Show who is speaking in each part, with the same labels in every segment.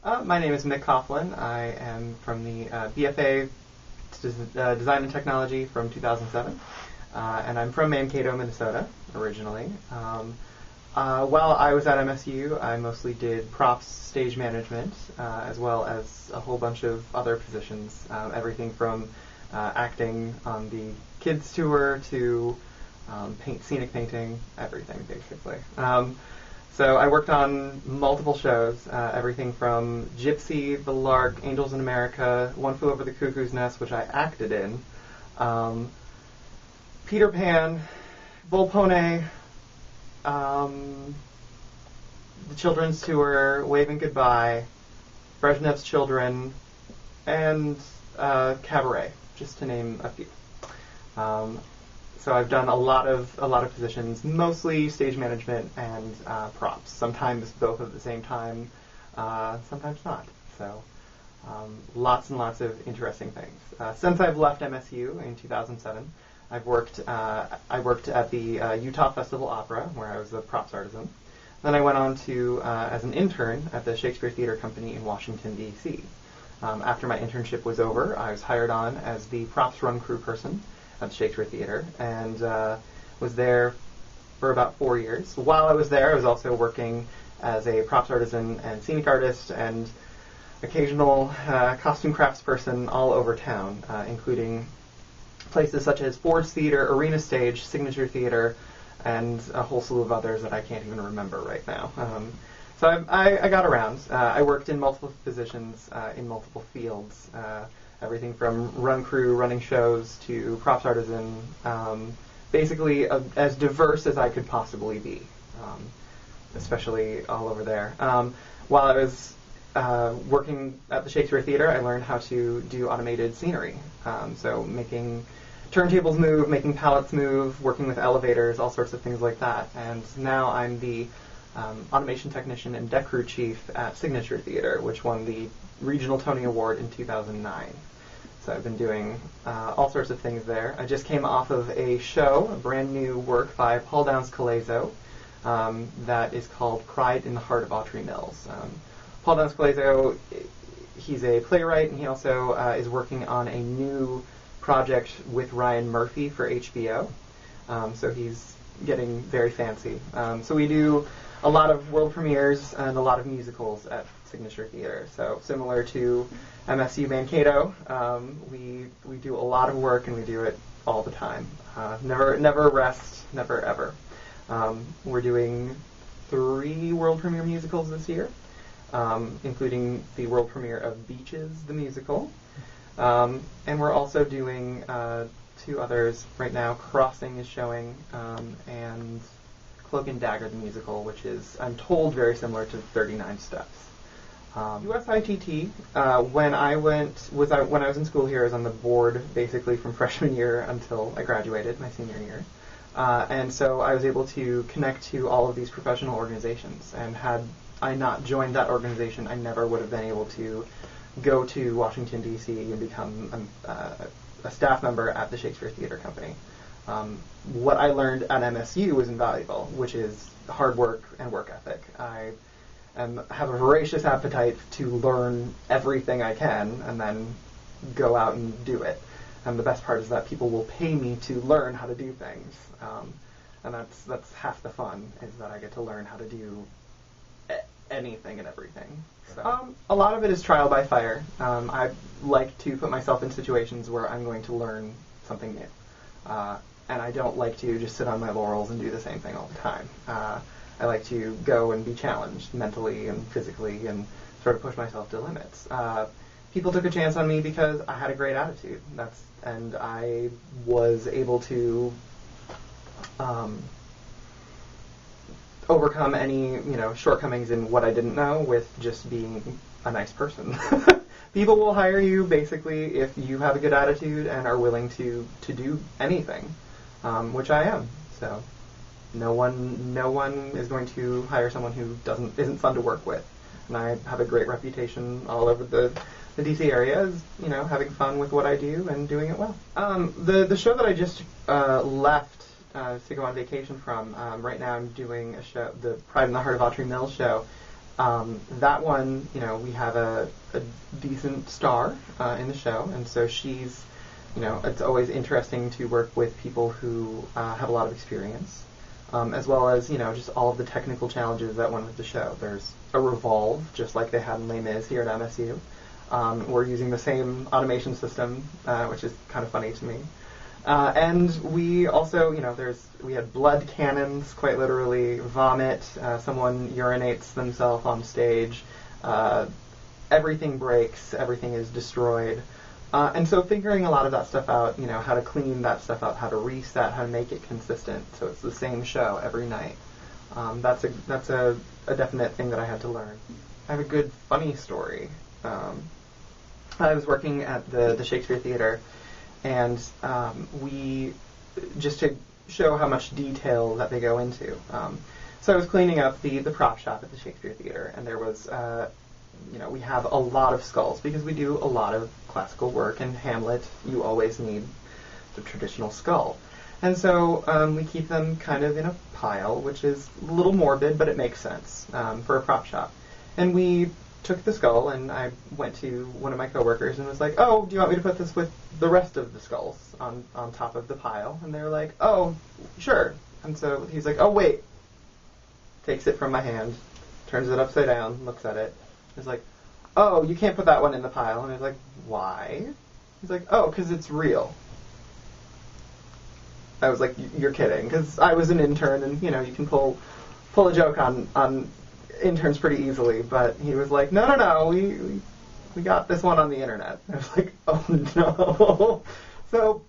Speaker 1: My name is Mick Coughlan. I am from the BFA Design and Technology from 2007, and I'm from Mankato, Minnesota, originally. While I was at MSU, I mostly did props, stage management, as well as a whole bunch of other positions, everything from acting on the kids tour to scenic painting, everything basically. So I worked on multiple shows, everything from Gypsy, The Lark, Angels in America, One Flew Over the Cuckoo's Nest, which I acted in, Peter Pan, Volpone, the Children's Tour, Waving Goodbye, Brezhnev's Children, and Cabaret, just to name a few. So I've done a lot of positions, mostly stage management and props. Sometimes both at the same time, sometimes not. So lots and lots of interesting things. Since I've left MSU in 2007, I worked at the Utah Festival Opera, where I was a props artisan. Then I went on to as an intern at the Shakespeare Theater Company in Washington, D.C. After my internship was over, I was hired on as the props run crew person at the Shakespeare Theater, and was there for about 4 years. While I was there, I was also working as a props artisan and scenic artist and occasional costume crafts person all over town, including places such as Ford's Theater, Arena Stage, Signature Theater, and a whole slew of others that I can't even remember right now. So I got around. I worked in multiple positions in multiple fields. Everything from run crew, running shows, to props artisan, basically as diverse as I could possibly be, especially all over there. While I was working at the Shakespeare Theater, I learned how to do automated scenery, so making turntables move, making pallets move, working with elevators, all sorts of things like that. And now I'm the automation technician and deck crew chief at Signature Theater, which won the Regional Tony Award in 2009. So I've been doing all sorts of things there. I just came off of a show, a brand new work by Paul Downs-Calazo, that is called Pride in the Heart of Autry Mills. Paul Downs-Calazo, he's a playwright, and he also is working on a new project with Ryan Murphy for HBO. So he's getting very fancy. So we do a lot of world premieres and a lot of musicals at Signature Theater. So similar to MSU Mankato, we do a lot of work, and we do it all the time. Never rest, never ever. We're doing 3 world premiere musicals this year, including the world premiere of Beaches, the musical. And we're also doing 2 others right now. Crossing is showing, and Cloak and Dagger, the musical, which is, I'm told, very similar to 39 Steps. USITT, when I was in school here, I was on the board basically from freshman year until I graduated, my senior year. And so I was able to connect to all of these professional organizations. And had I not joined that organization, I never would have been able to go to Washington, D.C. and become a staff member at the Shakespeare Theater Company. What I learned at MSU was invaluable, which is hard work and work ethic. I have a voracious appetite to learn everything I can and then go out and do it. And the best part is that people will pay me to learn how to do things. And that's half the fun, is that I get to learn how to do anything and everything. So, a lot of it is trial by fire. I like to put myself in situations where I'm going to learn something new. And I don't like to just sit on my laurels and do the same thing all the time. I like to go and be challenged mentally and physically and sort of push myself to limits. People took a chance on me because I had a great attitude. And I was able to overcome any shortcomings in what I didn't know with just being a nice person. People will hire you basically if you have a good attitude and are willing to do anything, which I am. So no one is going to hire someone who isn't fun to work with. And I have a great reputation all over the DC area as, having fun with what I do and doing it well. The show that I just left to go on vacation from, right now I'm doing a show, the Pride in the Heart of Autry Mills show, That one, we have a decent star in the show, and so she's, it's always interesting to work with people who have a lot of experience, as well as, just all of the technical challenges that went with the show. There's a revolve, just like they had in Les Mis here at MSU. We're using the same automation system, which is kind of funny to me. And we also, we had blood cannons, quite literally, vomit, someone urinates themselves on stage, everything breaks, everything is destroyed. And so figuring a lot of that stuff out, how to clean that stuff up, how to reset, how to make it consistent, so it's the same show every night. That's a definite thing that I had to learn. I have a good funny story. I was working at the Shakespeare Theater, and we, just to show how much detail that they go into. So I was cleaning up the prop shop at the Shakespeare Theater, and there was, we have a lot of skulls because we do a lot of classical work. In Hamlet, you always need the traditional skull. And so we keep them kind of in a pile, which is a little morbid, but it makes sense for a prop shop. And we took the skull, and I went to one of my coworkers and was like, "Oh, do you want me to put this with the rest of the skulls on top of the pile?" And they were like, "Oh, sure." And so he's like, "Oh, wait." Takes it from my hand, turns it upside down, looks at it. He's like, "Oh, you can't put that one in the pile." And I was like, "Why?" He's like, "Oh, because it's real." I was like, "You're kidding," because I was an intern, and you can pull a joke on interns pretty easily, but he was like, no, we got this one on the internet. I was like, oh no. So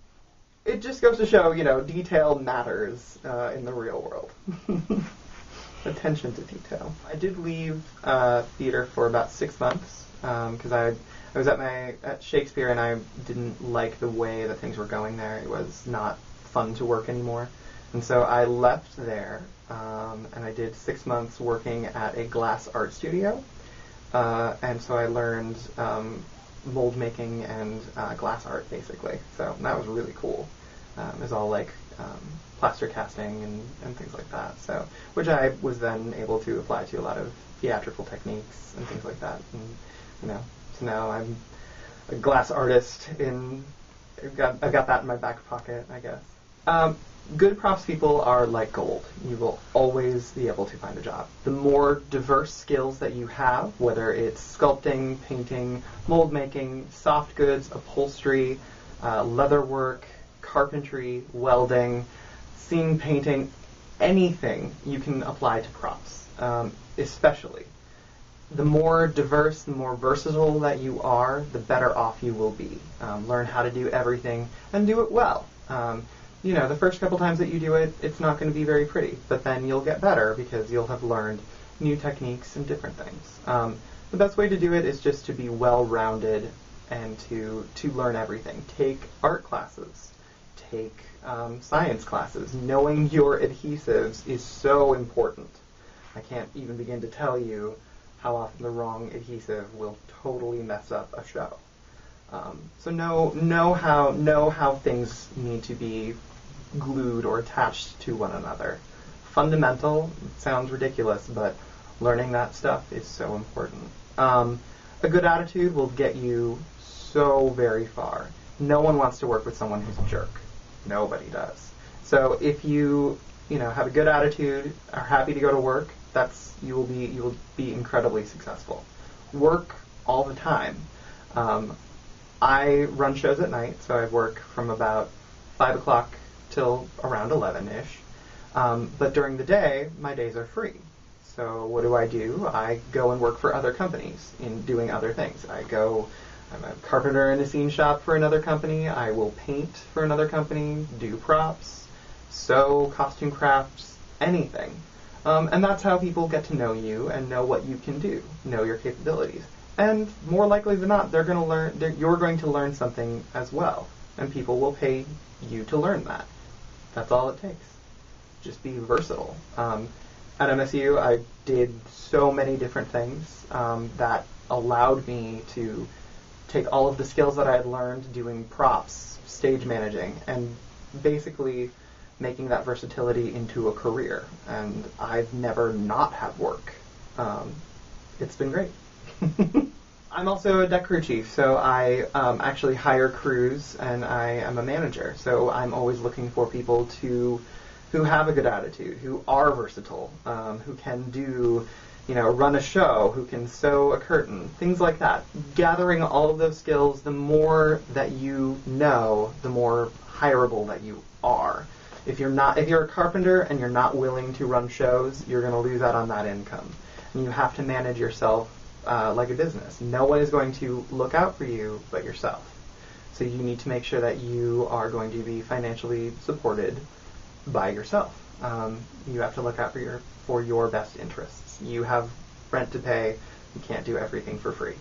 Speaker 1: it just goes to show, detail matters in the real world. Attention to detail. I did leave theater for about 6 months because I was at Shakespeare, and I didn't like the way that things were going there. It was not fun to work anymore. And so I left there, and I did 6 months working at a glass art studio. And so I learned mold making and glass art, basically. So that was really cool. It was all like plaster casting and things like that. So, which I was then able to apply to a lot of theatrical techniques and things like that. And so now I'm a glass artist. I've got that in my back pocket, I guess. Good props people are like gold. You will always be able to find a job. The more diverse skills that you have, whether it's sculpting, painting, mold making, soft goods, upholstery, leatherwork, carpentry, welding, scene painting, anything you can apply to props, especially. The more diverse, the more versatile that you are, the better off you will be. Learn how to do everything and do it well. The first couple times that you do it, it's not going to be very pretty, but then you'll get better because you'll have learned new techniques and different things. The best way to do it is just to be well-rounded and to learn everything. Take art classes. Take science classes. Knowing your adhesives is so important. I can't even begin to tell you how often the wrong adhesive will totally mess up a show. So know how things need to be glued or attached to one another. Fundamental, sounds ridiculous, but learning that stuff is so important. A good attitude will get you so very far. No one wants to work with someone who's a jerk. Nobody does. So if you have a good attitude, are happy to go to work, you will be incredibly successful. Work all the time. I run shows at night, so I work from about 5 o'clock till around 11-ish. But during the day, my days are free. So what do? I go and work for other companies in doing other things. I'm a carpenter in a scene shop for another company. I will paint for another company, do props, sew, costume crafts, anything. And that's how people get to know you and know what you can do, know your capabilities. And more likely than not, you're going to learn something as well. And people will pay you to learn that. That's all it takes. Just be versatile. At MSU, I did so many different things that allowed me to take all of the skills that I had learned doing props, stage managing, and basically making that versatility into a career. And I've never not had work. it's been great. I'm also a deck crew chief, so I actually hire crews, and I am a manager. So I'm always looking for people who have a good attitude, who are versatile, who can do, run a show, who can sew a curtain, things like that. Gathering all of those skills, the more that you know, the more hireable that you are. If you're a carpenter and you're not willing to run shows, you're going to lose out on that income. And you have to manage yourself like a business. No one is going to look out for you but yourself. So you need to make sure that you are going to be financially supported by yourself. You have to look out for your best interests. You have rent to pay. You can't do everything for free.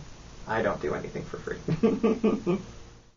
Speaker 1: I don't do anything for free.